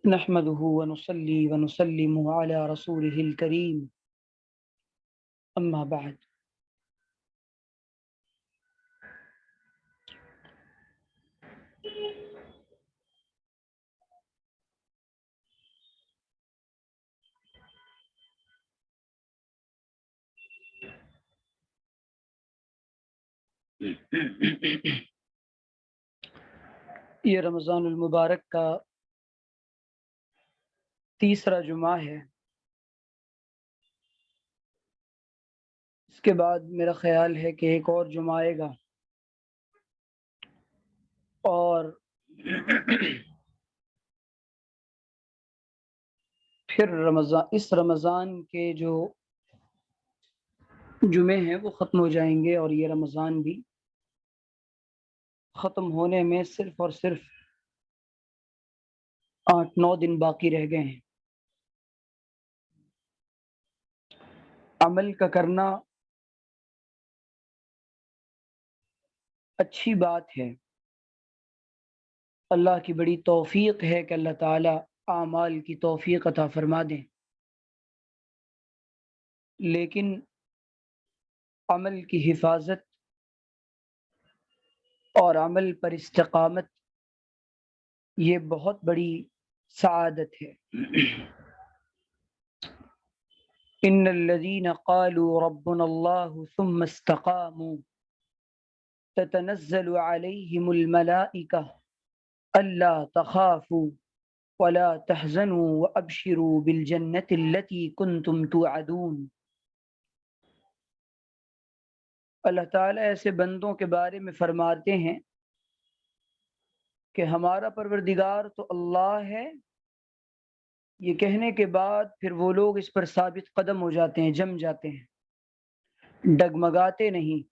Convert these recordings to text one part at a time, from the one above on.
نحمده ونصلي ونسلم على رسوله الكريم أما بعد. یہ رمضان المبارک کا تیسرا جمعہ ہے. اس کے بعد میرا خیال ہے کہ ایک اور جمعہ آئے گا اور پھر اس رمضان کے جو جمعے ہیں وہ ختم ہو جائیں گے اور یہ رمضان بھی ختم ہونے میں صرف اور صرف 8-9 دن باقی رہ گئے ہیں. عمل کا کرنا اچھی بات ہے. اللہ کی بڑی توفیق ہے کہ اللہ تعالیٰ اعمال کی توفیق عطا فرما دیں، لیکن عمل کی حفاظت اور عمل پر استقامت یہ بہت بڑی سعادت ہے. ان الذين قالوا ربنا الله ثم استقاموا تتنزل عليهم الملائكة ألا تخافوا ولا تحزنوا وأبشروا بالجنة التي كنتم توعدون. اللہ تعالیٰ ایسے بندوں کے بارے میں فرماتے ہیں کہ ہمارا پروردگار تو اللہ ہے. یہ کہنے کے بعد پھر وہ لوگ اس پر ثابت قدم ہو جاتے ہیں، جم جاتے ہیں، ڈگمگاتے نہیں.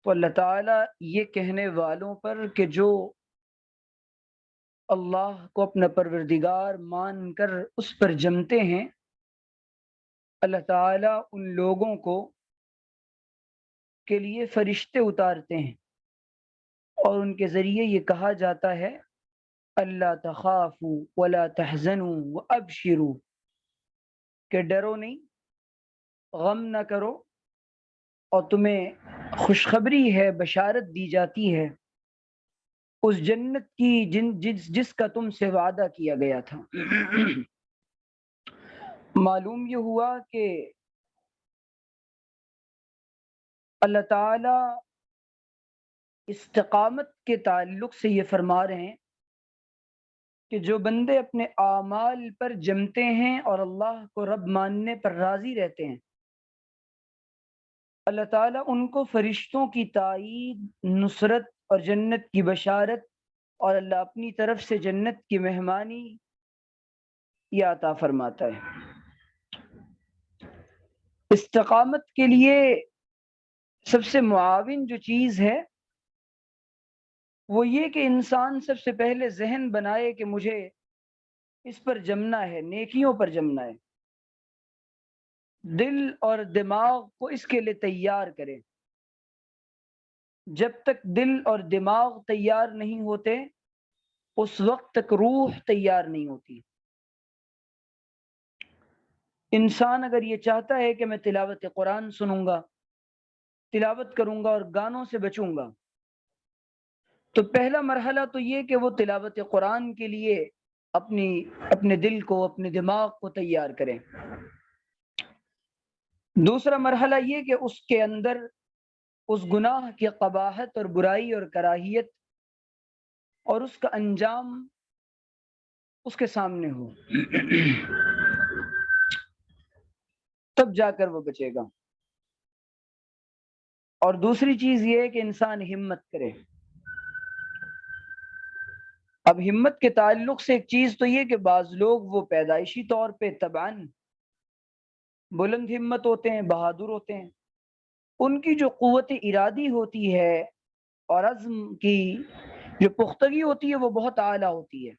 تو اللہ تعالیٰ یہ کہنے والوں پر کہ جو اللہ کو اپنا پروردگار مان کر اس پر جمتے ہیں، اللہ تعالیٰ ان لوگوں کو کے لیے فرشتے اتارتے ہیں اور ان کے ذریعے یہ کہا جاتا ہے اللہ تخافوا ولا تحزنوا وابشروا، کہ ڈرو نہیں، غم نہ کرو، اور تمہیں خوشخبری ہے، بشارت دی جاتی ہے اس جنت کی جس کا تم سے وعدہ کیا گیا تھا. معلوم یہ ہوا کہ اللہ تعالی استقامت کے تعلق سے یہ فرما رہے ہیں کہ جو بندے اپنے اعمال پر جمتے ہیں اور اللہ کو رب ماننے پر راضی رہتے ہیں، اللہ تعالیٰ ان کو فرشتوں کی تائید، نصرت اور جنت کی بشارت اور اللہ اپنی طرف سے جنت کی مہمانی یہ عطا فرماتا ہے. استقامت کے لیے سب سے معاون جو چیز ہے وہ یہ کہ انسان سب سے پہلے ذہن بنائے کہ مجھے اس پر جمنا ہے، نیکیوں پر جمنا ہے. دل اور دماغ کو اس کے لیے تیار کرے. جب تک دل اور دماغ تیار نہیں ہوتے اس وقت تک روح تیار نہیں ہوتی. انسان اگر یہ چاہتا ہے کہ میں تلاوت قرآن سنوں گا، تلاوت کروں گا اور گانوں سے بچوں گا، تو پہلا مرحلہ تو یہ کہ وہ تلاوت قرآن کے لیے اپنے دل کو، اپنے دماغ کو تیار کریں. دوسرا مرحلہ یہ کہ اس کے اندر اس گناہ کی قباحت اور برائی اور کراہیت اور اس کا انجام اس کے سامنے ہو، تب جا کر وہ بچے گا. اور دوسری چیز یہ ہے کہ انسان ہمت کرے. اب ہمت کے تعلق سے ایک چیز تو یہ کہ بعض لوگ وہ پیدائشی طور پہ طبعاً بلند ہمت ہوتے ہیں، بہادر ہوتے ہیں. ان کی جو قوت ارادی ہوتی ہے اور عزم کی جو پختگی ہوتی ہے وہ بہت اعلیٰ ہوتی ہے.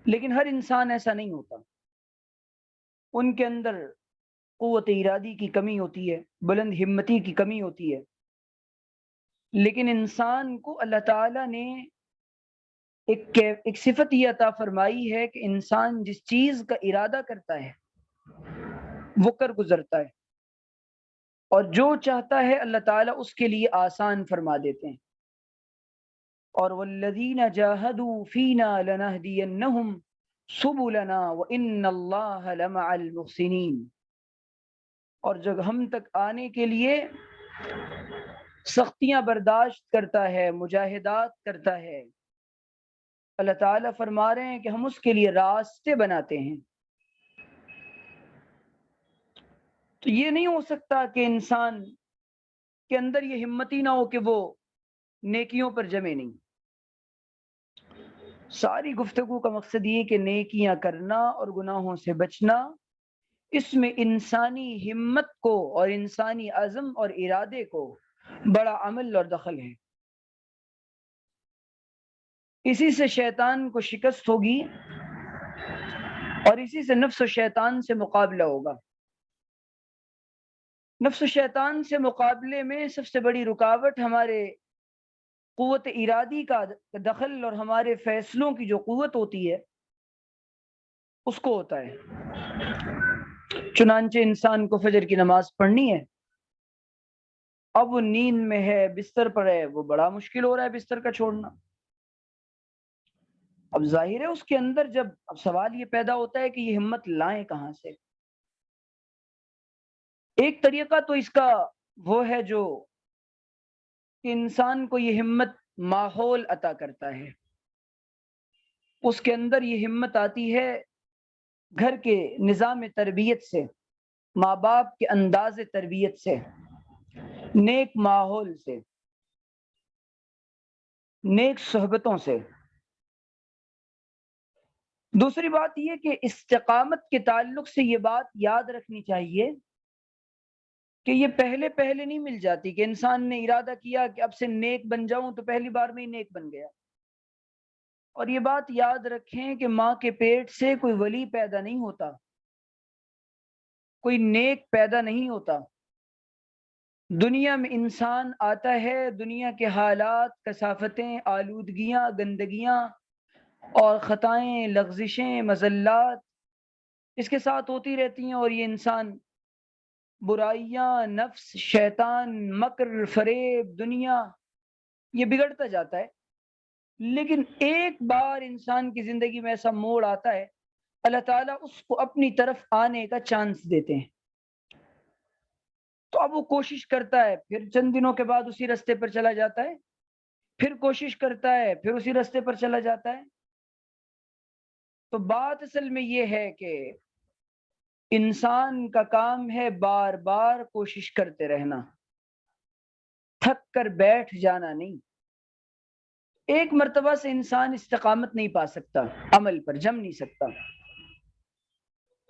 لیکن ہر انسان ایسا نہیں ہوتا. ان کے اندر قوت ارادی کی کمی ہوتی ہے، بلند ہمتی کی کمی ہوتی ہے. لیکن انسان کو اللہ تعالیٰ نے ایک صفت یہ عطا فرمائی ہے کہ انسان جس چیز کا ارادہ کرتا ہے وہ کر گزرتا ہے، اور جو چاہتا ہے اللہ تعالیٰ اس کے لیے آسان فرما دیتے ہیں۔ اور والذین جاہدوا فینا لنہدینہم سبلنا وان اللہ لمع المحسنین، اور جب ہم تک آنے کے لیے سختیاں برداشت کرتا ہے، مجاہدات کرتا ہے، اللہ تعالیٰ فرما رہے ہیں کہ ہم اس کے لیے راستے بناتے ہیں۔ تو یہ نہیں ہو سکتا کہ انسان کے اندر یہ ہمت ہی نہ ہو کہ وہ نیکیوں پر جمے نہیں۔ ساری گفتگو کا مقصد یہ کہ نیکیاں کرنا اور گناہوں سے بچنا، اس میں انسانی ہمت کو اور انسانی عزم اور ارادے کو بڑا عمل اور دخل ہے۔ اسی سے شیطان کو شکست ہوگی اور اسی سے نفس و شیطان سے مقابلہ ہوگا۔ نفس و شیطان سے مقابلے میں سب سے بڑی رکاوٹ ہمارے قوت ارادی کا دخل اور ہمارے فیصلوں کی جو قوت ہوتی ہے اس کو ہوتا ہے۔ چنانچہ انسان کو فجر کی نماز پڑھنی ہے، اب وہ نیند میں ہے، بستر پر ہے، وہ بڑا مشکل ہو رہا ہے بستر کا چھوڑنا۔ اب ظاہر ہے اس کے اندر جب اب سوال یہ پیدا ہوتا ہے کہ یہ ہمت لائیں کہاں سے۔ ایک طریقہ تو اس کا وہ ہے جو کہ انسان کو یہ ہمت ماحول عطا کرتا ہے، اس کے اندر یہ ہمت آتی ہے گھر کے نظام تربیت سے، ماں باپ کے انداز تربیت سے، نیک ماحول سے، نیک صحبتوں سے۔ دوسری بات یہ کہ استقامت کے تعلق سے یہ بات یاد رکھنی چاہیے کہ یہ پہلے پہلے نہیں مل جاتی کہ انسان نے ارادہ کیا کہ اب سے نیک بن جاؤں تو پہلی بار میں ہی نیک بن گیا۔ اور یہ بات یاد رکھیں کہ ماں کے پیٹ سے کوئی ولی پیدا نہیں ہوتا، کوئی نیک پیدا نہیں ہوتا۔ دنیا میں انسان آتا ہے، دنیا کے حالات، کثافتیں، آلودگیاں، گندگیاں اور خطائیں، لغزشیں، مزلات اس کے ساتھ ہوتی رہتی ہیں، اور یہ انسان برائیاں، نفس، شیطان، مکر، فریب، دنیا، یہ بگڑتا جاتا ہے۔ لیکن ایک بار انسان کی زندگی میں ایسا موڑ آتا ہے، اللہ تعالیٰ اس کو اپنی طرف آنے کا چانس دیتے ہیں، تو اب وہ کوشش کرتا ہے، پھر چند دنوں کے بعد اسی راستے پر چلا جاتا ہے، پھر کوشش کرتا ہے، پھر اسی راستے پر چلا جاتا ہے۔ تو بات اصل میں یہ ہے کہ انسان کا کام ہے بار بار کوشش کرتے رہنا، تھک کر بیٹھ جانا نہیں۔ ایک مرتبہ سے انسان استقامت نہیں پا سکتا، عمل پر جم نہیں سکتا۔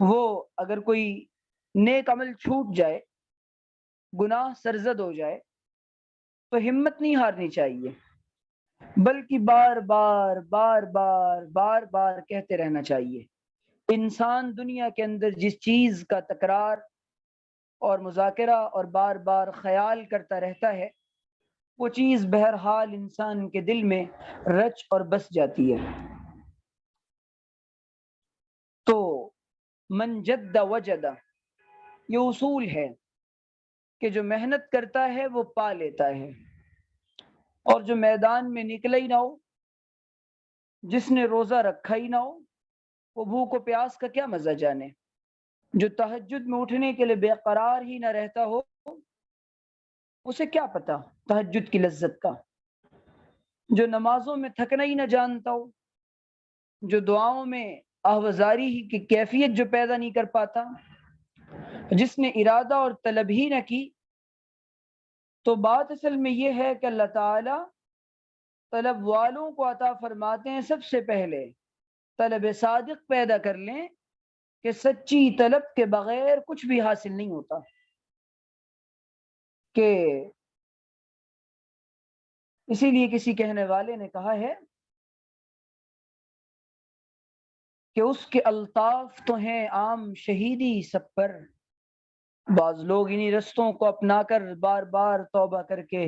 وہ اگر کوئی نیک عمل چھوٹ جائے، گناہ سرزد ہو جائے، تو ہمت نہیں ہارنی چاہیے، بلکہ بار بار بار بار بار بار کہتے رہنا چاہیے۔ انسان دنیا کے اندر جس چیز کا تکرار اور مذاکرہ اور بار بار خیال کرتا رہتا ہے، وہ چیز بہرحال انسان کے دل میں رچ اور بس جاتی ہے۔ تو من جد وجد، یہ اصول ہے کہ جو محنت کرتا ہے وہ پا لیتا ہے، اور جو میدان میں نکلا ہی نہ ہو، جس نے روزہ رکھا ہی نہ ہو، وہ بھوک و پیاس کا کیا مزہ جانے۔ جو تہجد میں اٹھنے کے لیے بے قرار ہی نہ رہتا ہو، اسے کیا پتا تہجد کی لذت کا۔ جو نمازوں میں تھکنا ہی نہ جانتا ہو، جو دعاؤں میں آہوازاری ہی کی کیفیت جو پیدا نہیں کر پاتا، جس نے ارادہ اور طلب ہی نہ کی، تو بات اصل میں یہ ہے کہ اللہ تعالی طلب والوں کو عطا فرماتے ہیں سب سے پہلے طلب صادق پیدا کر لیں کہ سچی طلب کے بغیر کچھ بھی حاصل نہیں ہوتا۔ کہ اسی لیے کسی کہنے والے نے کہا ہے کہ اس کے الطاف تو ہیں عام شہیدی سب پر، بعض لوگ انہی رستوں کو اپنا کر بار بار توبہ کر کے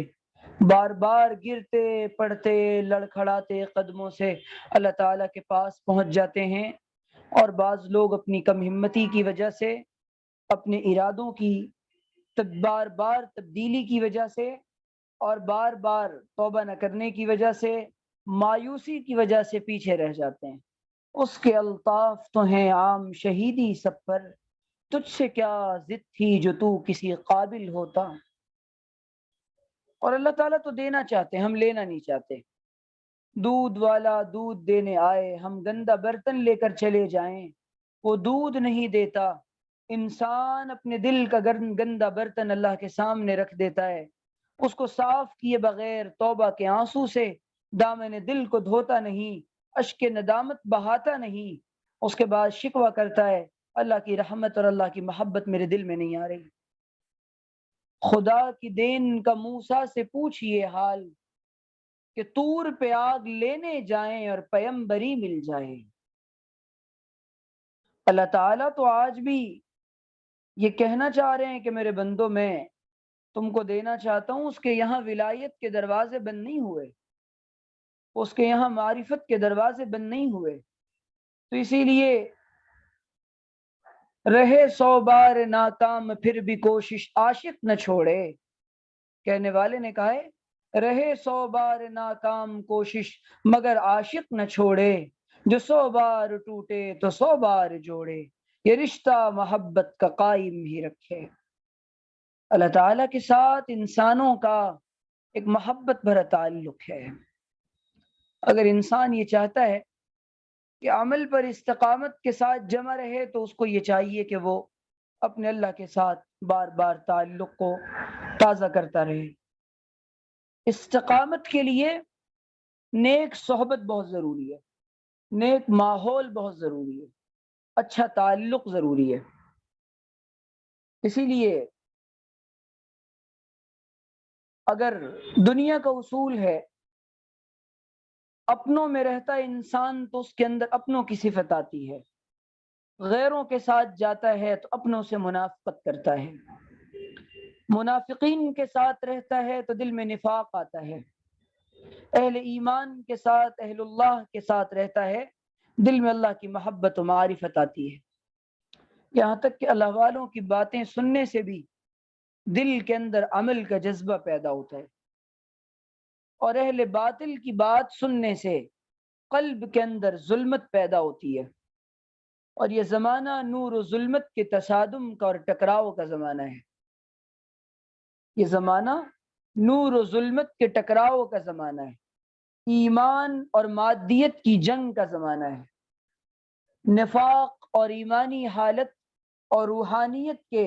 بار بار گرتے پڑتے لڑکھڑاتے قدموں سے اللہ تعالیٰ کے پاس پہنچ جاتے ہیں، اور بعض لوگ اپنی کم ہمتی کی وجہ سے، اپنے ارادوں کی بار بار تبدیلی کی وجہ سے، اور بار بار توبہ نہ کرنے کی وجہ سے، مایوسی کی وجہ سے پیچھے رہ جاتے ہیں۔ اس کے الطاف تو ہیں عام شہیدی سب پر، تجھ سے کیا ضد تھی جو تو کسی قابل ہوتا۔ اور اللہ تعالیٰ تو دینا چاہتے ہیں، ہم لینا نہیں چاہتے۔ دودھ والا دودھ دینے آئے، ہم گندا برتن لے کر چلے جائیں، وہ دودھ نہیں دیتا۔ انسان اپنے دل کا گندا برتن اللہ کے سامنے رکھ دیتا ہے، اس کو صاف کیے بغیر توبہ کے آنسو سے دامن دل کو دھوتا نہیں، اشک ندامت بہاتا نہیں، اس کے بعد شکوہ کرتا ہے اللہ کی رحمت اور اللہ کی محبت میرے دل میں نہیں آ رہی۔ خدا کی دین کا موسیٰ سے پوچھئے حال کہ طور پہ آگ لینے جائیں اور پیمبری مل جائے۔ اللہ تعالیٰ تو آج بھی یہ کہنا چاہ رہے ہیں کہ میرے بندوں، میں تم کو دینا چاہتا ہوں۔ اس کے یہاں ولایت کے دروازے بند نہیں ہوئے، اس کے یہاں معرفت کے دروازے بند نہیں ہوئے، تو اسی لیے رہے 100 بار ناکام پھر بھی کوشش عاشق نہ چھوڑے۔ کہنے والے نے کہا ہے رہے 100 بار ناکام کوشش مگر عاشق نہ چھوڑے، جو 100 بار ٹوٹے تو 100 بار جوڑے، یہ رشتہ محبت کا قائم ہی رکھے۔ اللہ تعالیٰ کے ساتھ انسانوں کا ایک محبت بھرا تعلق ہے۔ اگر انسان یہ چاہتا ہے کہ عمل پر استقامت کے ساتھ جمع رہے، تو اس کو یہ چاہیے کہ وہ اپنے اللہ کے ساتھ بار بار تعلق کو تازہ کرتا رہے۔ استقامت کے لیے نیک صحبت بہت ضروری ہے، نیک ماحول بہت ضروری ہے، اچھا تعلق ضروری ہے۔ اسی لیے اگر دنیا کا اصول ہے اپنوں میں رہتا انسان تو اس کے اندر اپنوں کی صفت آتی ہے، غیروں کے ساتھ جاتا ہے تو اپنوں سے منافقت کرتا ہے، منافقین کے ساتھ رہتا ہے تو دل میں نفاق آتا ہے، اہل ایمان کے ساتھ، اہل اللہ کے ساتھ رہتا ہے، دل میں اللہ کی محبت و معرفت آتی ہے، یہاں تک کہ اللہ والوں کی باتیں سننے سے بھی دل کے اندر عمل کا جذبہ پیدا ہوتا ہے، اور اہل باطل کی بات سننے سے قلب کے اندر ظلمت پیدا ہوتی ہے، اور یہ زمانہ نور و ظلمت کے تصادم کا اور ٹکراؤ کا زمانہ ہے۔ یہ زمانہ نور و ظلمت کے ٹکراؤ کا زمانہ ہے، ایمان اور مادیت کی جنگ کا زمانہ ہے، نفاق اور ایمانی حالت اور روحانیت کے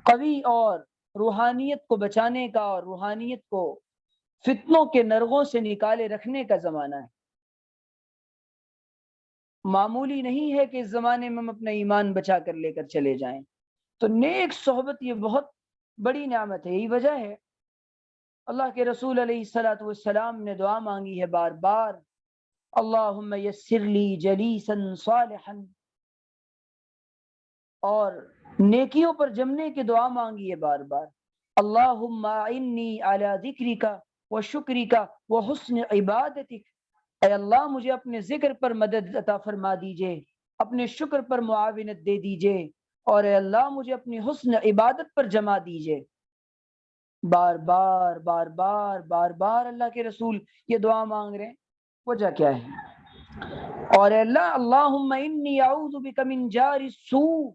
قوی اور روحانیت کو بچانے کا اور روحانیت کو فتنوں کے نرغوں سے نکالے رکھنے کا زمانہ ہے۔ معمولی نہیں ہے کہ اس زمانے میں ہم اپنا ایمان بچا کر لے کر چلے جائیں، تو نیک صحبت یہ بہت بڑی نعمت ہے۔ یہی وجہ ہے اللہ کے رسول علیہ الصلوۃ والسلام نے دعا مانگی ہے بار بار، اللہم یسر لی جلیسا صالحا، اور نیکیوں پر جمنے کی دعا مانگی ہے بار بار، اللہم اعنی علی ذکرک و شکرک و حسن عبادتک، اے اللہ مجھے اپنے ذکر پر مدد عطا فرما دیجئے، اپنے شکر پر معاونت دے دیجئے، اور اے اللہ مجھے اپنی حسن عبادت پر جما دیجئے۔ بار بار بار بار بار بار اللہ کے رسول یہ دعا مانگ رہے ہیں، وجہ کیا ہے؟ اور اے اللہ اللہم انی اعوذ بک من جار السوء،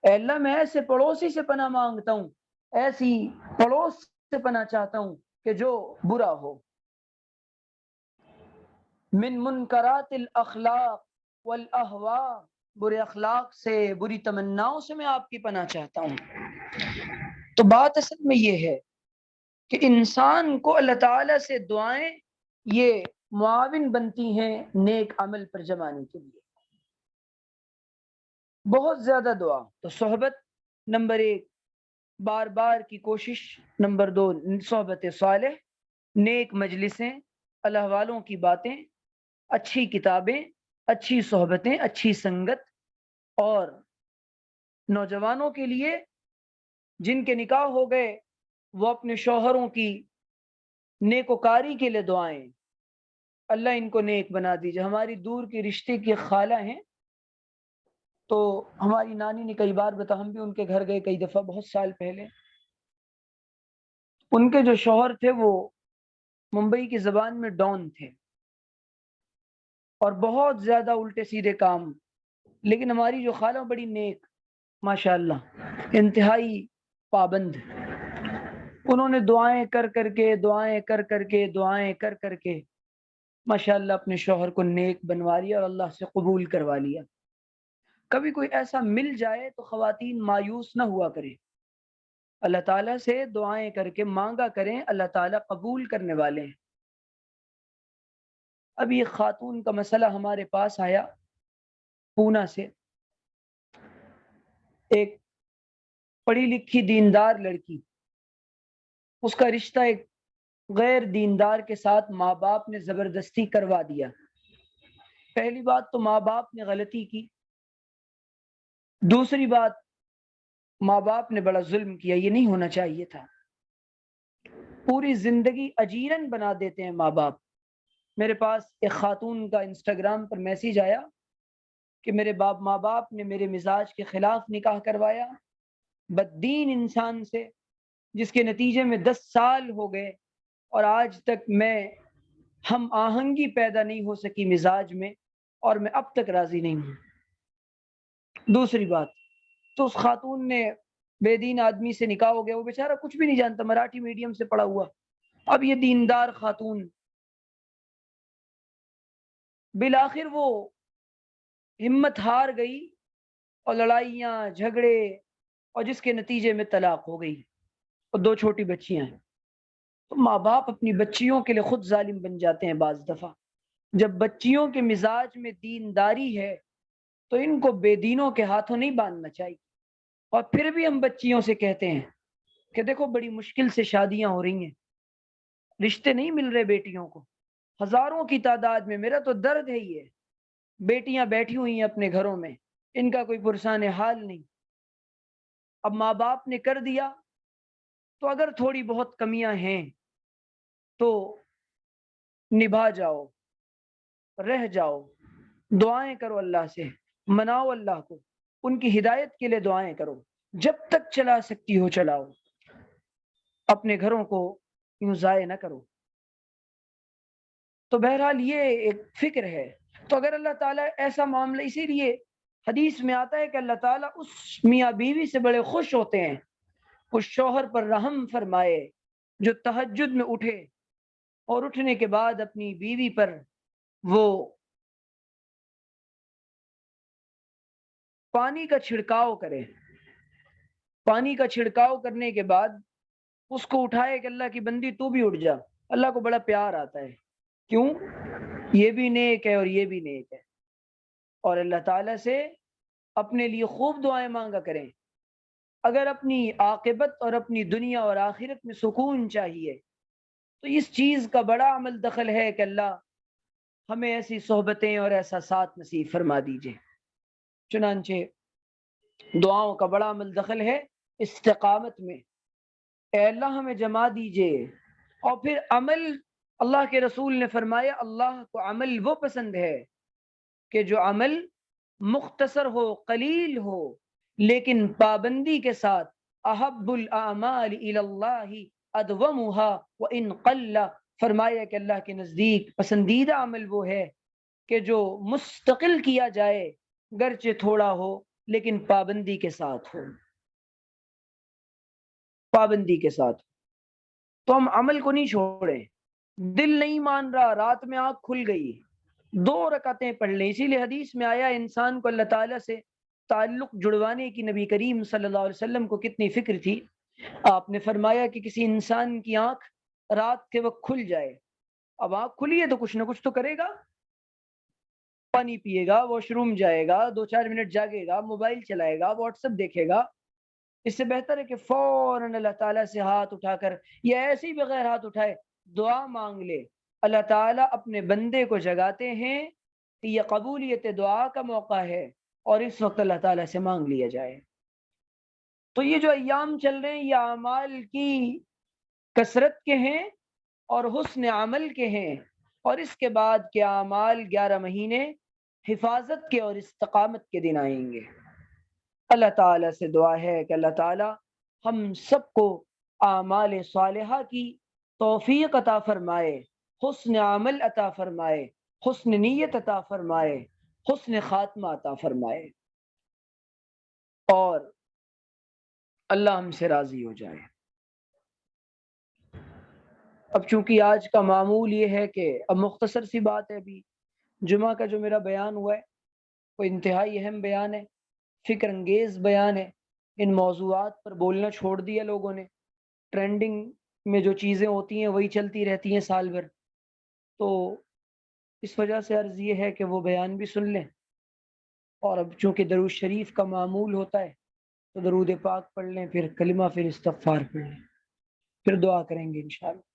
اے اللہ میں ایسے پڑوسی سے پناہ مانگتا ہوں، ایسی پڑوس سے پناہ چاہتا ہوں کہ جو برا ہو، من منکرات الاخلاق والاہواء، برے اخلاق سے، بری تمناؤں سے میں آپ کی پناہ چاہتا ہوں۔ تو بات اصل میں یہ ہے کہ انسان کو اللہ تعالیٰ سے دعائیں یہ معاون بنتی ہیں نیک عمل پر جمانے کے لیے، بہت زیادہ دعا۔ تو صحبت نمبر 1، بار بار کی کوشش، نمبر 2 صحبت صالح، نیک مجلسیں، اللہ والوں کی باتیں، اچھی کتابیں، اچھی صحبتیں، اچھی سنگت، اور نوجوانوں کے لیے جن کے نکاح ہو گئے وہ اپنے شوہروں کی نیکوکاری کے لیے دعائیں، اللہ ان کو نیک بنا دیجیے۔ ہماری دور کی رشتے کی خالہ ہیں، تو ہماری نانی نے کئی بار بتا، ہم بھی ان کے گھر گئے کئی دفعہ بہت سال پہلے۔ ان کے جو شوہر تھے وہ ممبئی کی زبان میں ڈان تھے اور بہت زیادہ الٹے سیدھے کام، لیکن ہماری جو خالہ بڑی نیک، ماشاءاللہ انتہائی پابند۔ انہوں نے دعائیں کر کر کے دعائیں کر کر کے دعائیں کر کر کے ماشاءاللہ اپنے شوہر کو نیک بنوا لیا اور اللہ سے قبول کروا لیا۔ کبھی کوئی ایسا مل جائے تو خواتین مایوس نہ ہوا کریں، اللہ تعالیٰ سے دعائیں کر کے مانگا کریں، اللہ تعالیٰ قبول کرنے والے ہیں۔ اب یہ خاتون کا مسئلہ ہمارے پاس آیا پونا سے، ایک پڑھی لکھی دیندار لڑکی، اس کا رشتہ ایک غیر دیندار کے ساتھ ماں باپ نے زبردستی کروا دیا۔ پہلی بات تو ماں باپ نے غلطی کی، دوسری بات ماں باپ نے بڑا ظلم کیا، یہ نہیں ہونا چاہیے تھا۔ پوری زندگی اجیرن بنا دیتے ہیں ماں باپ۔ میرے پاس ایک خاتون کا انسٹاگرام پر میسیج آیا کہ میرے ماں باپ نے میرے مزاج کے خلاف نکاح کروایا بددین انسان سے، جس کے نتیجے میں 10 سال ہو گئے اور آج تک میں ہم آہنگی پیدا نہیں ہو سکی مزاج میں، اور میں اب تک راضی نہیں ہوں۔ دوسری بات تو اس خاتون نے بے دین آدمی سے نکاح ہو گیا، وہ بیچارہ کچھ بھی نہیں جانتا، مراٹھی میڈیم سے پڑھا ہوا، اب یہ دیندار خاتون بالآخر وہ ہمت ہار گئی اور لڑائیاں جھگڑے، اور جس کے نتیجے میں طلاق ہو گئی اور 2 چھوٹی بچیاں ہیں۔ تو ماں باپ اپنی بچیوں کے لیے خود ظالم بن جاتے ہیں بعض دفعہ۔ جب بچیوں کے مزاج میں دینداری ہے تو ان کو بے دینوں کے ہاتھوں نہیں باندھنا چاہیے۔ اور پھر بھی ہم بچیوں سے کہتے ہیں کہ دیکھو بڑی مشکل سے شادیاں ہو رہی ہیں، رشتے نہیں مل رہے بیٹیوں کو، ہزاروں کی تعداد میں، میرا تو درد ہے یہ، بیٹیاں بیٹھی ہوئی ہیں اپنے گھروں میں، ان کا کوئی پرسان حال نہیں۔ اب ماں باپ نے کر دیا تو اگر تھوڑی بہت کمیاں ہیں تو نبھا جاؤ، رہ جاؤ، دعائیں کرو اللہ سے، مناؤ اللہ کو، ان کی ہدایت کے لیے دعائیں کرو، جب تک چلا سکتی ہو چلاؤ، اپنے گھروں کو یوں ضائع نہ کرو۔ تو بہرحال یہ ایک فکر ہے۔ تو اگر اللہ تعالیٰ ایسا معاملہ، اسی لیے حدیث میں آتا ہے کہ اللہ تعالیٰ اس میاں بیوی سے بڑے خوش ہوتے ہیں اس شوہر پر رحم فرمائے جو تہجد میں اٹھے اور اٹھنے کے بعد اپنی بیوی پر وہ پانی کا چھڑکاؤ کرے، پانی کا چھڑکاؤ کرنے کے بعد اس کو اٹھائے کہ اللہ کی بندی تو بھی اٹھ جا۔ اللہ کو بڑا پیار آتا ہے، کیوں؟ یہ بھی نیک ہے اور یہ بھی نیک ہے، اور اللہ تعالیٰ سے اپنے لیے خوب دعائیں مانگا کریں۔ اگر اپنی عاقبت اور اپنی دنیا اور آخرت میں سکون چاہیے تو اس چیز کا بڑا عمل دخل ہے کہ اللہ ہمیں ایسی صحبتیں اور ایسا ساتھ نصیب فرما دیجئے۔ چنانچہ دعاؤں کا بڑا عمل دخل ہے استقامت میں، اے اللہ ہمیں جما دیجئے۔ اور پھر عمل، اللہ کے رسول نے فرمایا اللہ کو عمل وہ پسند ہے کہ جو عمل مختصر ہو، قلیل ہو، لیکن پابندی کے ساتھ، احب الاعمال الی اللہ ادومها وان قل، فرمایا کہ اللہ کے نزدیک پسندیدہ عمل وہ ہے کہ جو مستقل کیا جائے، گرچہ تھوڑا ہو لیکن پابندی کے ساتھ ہو، پابندی کے ساتھ۔ تو ہم عمل کو نہیں چھوڑیں، دل نہیں مان رہا، رات میں آنکھ کھل گئی، 2 رکعتیں پڑھ لیں۔ اسی لیے حدیث میں آیا انسان کو اللہ تعالیٰ سے تعلق جڑوانے کی نبی کریم صلی اللہ علیہ وسلم کو کتنی فکر تھی۔ آپ نے فرمایا کہ کسی انسان کی آنکھ رات کے وقت کھل جائے، اب آنکھ کھلی ہے تو کچھ نہ کچھ تو کرے گا، پانی پیے گا، واش روم جائے گا، 2-4 منٹ جاگے گا، موبائل چلائے گا، واٹس ایپ دیکھے گا۔ اس سے بہتر ہے کہ فوراً اللہ تعالیٰ سے ہاتھ اٹھا کر، یا ایسے ہی بغیر ہاتھ اٹھائے دعا مانگ لے۔ اللہ تعالیٰ اپنے بندے کو جگاتے ہیں کہ یہ قبولیت دعا کا موقع ہے اور اس وقت اللہ تعالیٰ سے مانگ لیا جائے۔ تو یہ جو ایام چل رہے ہیں یہ اعمال کی کثرت کے ہیں اور حسن عمل کے ہیں، اور اس کے بعد کے اعمال 11 مہینے حفاظت کے اور استقامت کے دن آئیں گے۔ اللہ تعالیٰ سے دعا ہے کہ اللہ تعالیٰ ہم سب کو اعمال صالحہ کی توفیق عطا فرمائے، حسن عمل عطا فرمائے، حسن نیت عطا فرمائے، حسن خاتمہ عطا فرمائے، اور اللہ ہم سے راضی ہو جائے۔ اب چونکہ آج کا معمول یہ ہے کہ اب مختصر سی بات ہے، ابھی جمعہ کا جو میرا بیان ہوا ہے وہ انتہائی اہم بیان ہے، فکر انگیز بیان ہے۔ ان موضوعات پر بولنا چھوڑ دیا لوگوں نے، ٹرینڈنگ میں جو چیزیں ہوتی ہیں وہی چلتی رہتی ہیں سال بھر، تو اس وجہ سے عرض یہ ہے کہ وہ بیان بھی سن لیں، اور اب چونکہ درود شریف کا معمول ہوتا ہے تو درود پاک پڑھ لیں، پھر کلمہ، پھر استغفار پڑھ لیں، پھر دعا کریں گے انشاءاللہ۔